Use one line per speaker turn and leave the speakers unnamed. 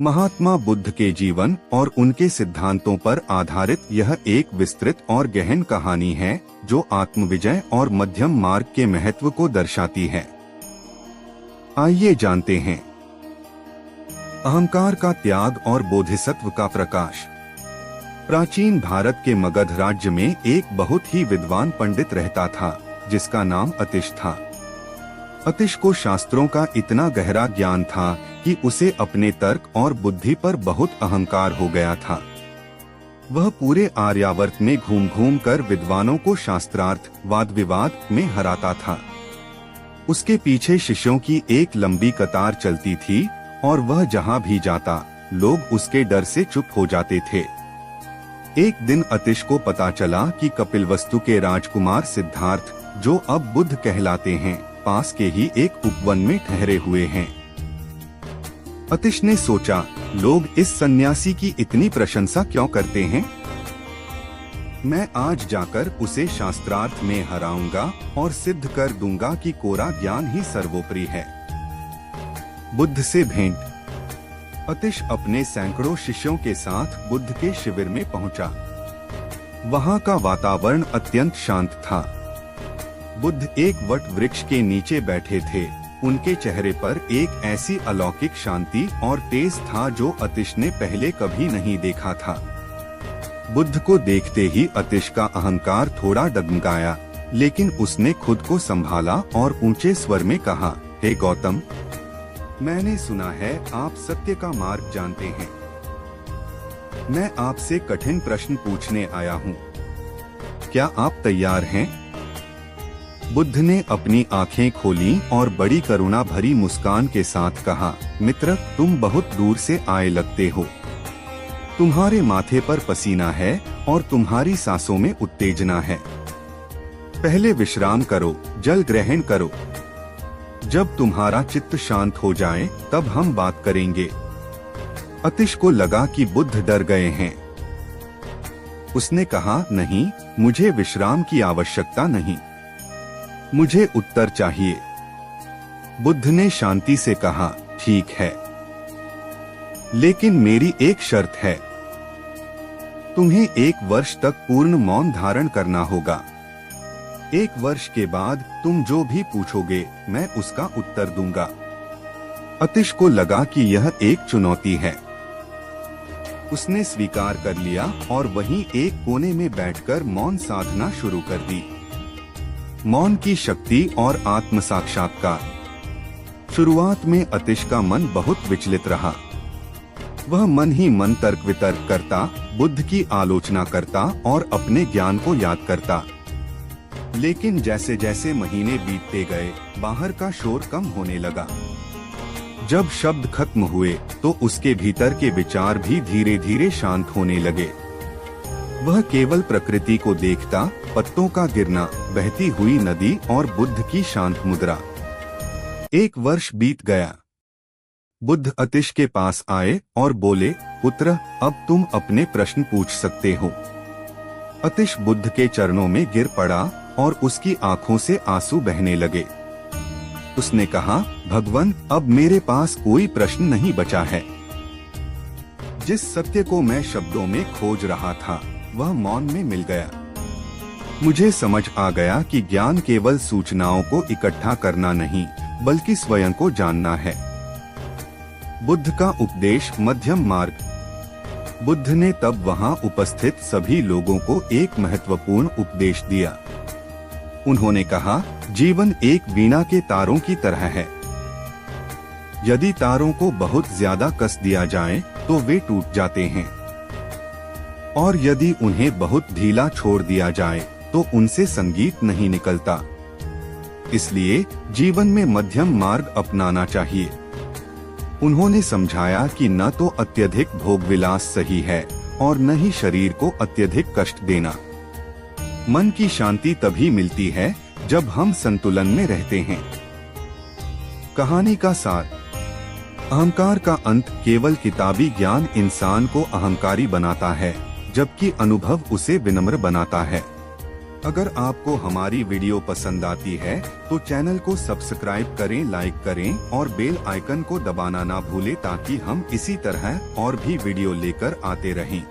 महात्मा बुद्ध के जीवन और उनके सिद्धांतों पर आधारित यह एक विस्तृत और गहन कहानी है जो आत्मविजय और मध्यम मार्ग के महत्व को दर्शाती है। आइए जानते हैं अहंकार का त्याग और बोधिसत्व का प्रकाश। प्राचीन भारत के मगध राज्य में एक बहुत ही विद्वान पंडित रहता था जिसका नाम अतिश था। अतिश को शास्त्रों का इतना गहरा ज्ञान था कि उसे अपने तर्क और बुद्धि पर बहुत अहंकार हो गया था। वह पूरे आर्यावर्त में घूम घूम कर विद्वानों को शास्त्रार्थ वाद विवाद में हराता था। उसके पीछे शिष्यों की एक लंबी कतार चलती थी और वह जहाँ भी जाता लोग उसके डर से चुप हो जाते थे। एक दिन अतिश को पता चला कि कपिलवस्तु के राजकुमार सिद्धार्थ, जो अब बुद्ध कहलाते हैं, पास के ही एक उपवन में ठहरे हुए हैं। अतिश ने सोचा, लोग इस सन्यासी की इतनी प्रशंसा क्यों करते हैं? मैं आज जाकर उसे शास्त्रार्थ में हराऊंगा और सिद्ध कर दूंगा कि कोरा ज्ञान ही सर्वोपरि है। बुद्ध से भेंट। अतिश अपने सैकड़ों शिष्यों के साथ बुद्ध के शिविर में पहुंचा। वहां का वातावरण अत्यंत शांत था। बुद्ध एक वट वृक्ष के नीचे बैठे थे। उनके चेहरे पर एक ऐसी अलौकिक शांति और तेज था जो अतिश ने पहले कभी नहीं देखा था। बुद्ध को देखते ही अतिश का अहंकार थोड़ा डगमगाया, लेकिन उसने खुद को संभाला और ऊंचे स्वर में कहा, हे गौतम, मैंने सुना है आप सत्य का मार्ग जानते हैं। मैं आपसे कठिन प्रश्न पूछने आया हूँ। क्या आप तैयार हैं? बुद्ध ने अपनी आंखें खोली और बड़ी करुणा भरी मुस्कान के साथ कहा, मित्र, तुम बहुत दूर से आए लगते हो। तुम्हारे माथे पर पसीना है और तुम्हारी सांसों में उत्तेजना है। पहले विश्राम करो, जल ग्रहण करो। जब तुम्हारा चित्त शांत हो जाए तब हम बात करेंगे। अतिश को लगा कि बुद्ध डर गए हैं। उसने कहा, नहीं, मुझे विश्राम की आवश्यकता नहीं, मुझे उत्तर चाहिए। बुद्ध ने शांति से कहा, ठीक है, लेकिन मेरी एक शर्त है। तुम्हें 1 वर्ष तक पूर्ण मौन धारण करना होगा। 1 वर्ष के बाद तुम जो भी पूछोगे मैं उसका उत्तर दूंगा। अतिश को लगा कि यह एक चुनौती है। उसने स्वीकार कर लिया और वहीं एक कोने में बैठकर मौन साधना शुरू कर दी। मौन की शक्ति और आत्म साक्षात्कार। शुरुआत में अतिश का मन बहुत विचलित रहा। वह मन ही मन तर्क वितर्क करता, बुद्ध की आलोचना करता और अपने ज्ञान को याद करता। लेकिन जैसे जैसे महीने बीतते गए, बाहर का शोर कम होने लगा। जब शब्द खत्म हुए तो उसके भीतर के विचार भी धीरे धीरे शांत होने लगे। वह केवल प्रकृति को देखता, पत्तों का गिरना, बहती हुई नदी और बुद्ध की शांत मुद्रा। 1 वर्ष बीत गया। बुद्ध अतिश के पास आए और बोले, पुत्र, अब तुम अपने प्रश्न पूछ सकते हो। अतिश बुद्ध के चरणों में गिर पड़ा और उसकी आंखों से आंसू बहने लगे। उसने कहा, भगवान, अब मेरे पास कोई प्रश्न नहीं बचा है। जिस सत्य को मैं शब्दों में खोज रहा था वह मौन में मिल गया। मुझे समझ आ गया कि ज्ञान केवल सूचनाओं को इकट्ठा करना नहीं, बल्कि स्वयं को जानना है। बुद्ध का उपदेश मध्यम मार्ग। बुद्ध ने तब वहां उपस्थित सभी लोगों को एक महत्वपूर्ण उपदेश दिया। उन्होंने कहा, जीवन एक वीणा के तारों की तरह है। यदि तारों को बहुत ज्यादा कस दिया जाए तो वे टूट जाते हैं, और यदि उन्हें बहुत ढीला छोड़ दिया जाए तो उनसे संगीत नहीं निकलता। इसलिए जीवन में मध्यम मार्ग अपनाना चाहिए। उन्होंने समझाया कि न तो अत्यधिक भोग विलास सही है और न ही शरीर को अत्यधिक कष्ट देना। मन की शांति तभी मिलती है जब हम संतुलन में रहते हैं। कहानी का सार। अहंकार का अंत केवल किताबी ज्ञान इंसान को अहंकारी बनाता है, जबकि अनुभव उसे विनम्र बनाता है। अगर आपको हमारी वीडियो पसंद आती है तो चैनल को सब्सक्राइब करें, लाइक करें और बेल आइकन को दबाना ना भूलें ताकि हम इसी तरह और भी वीडियो लेकर आते रहें।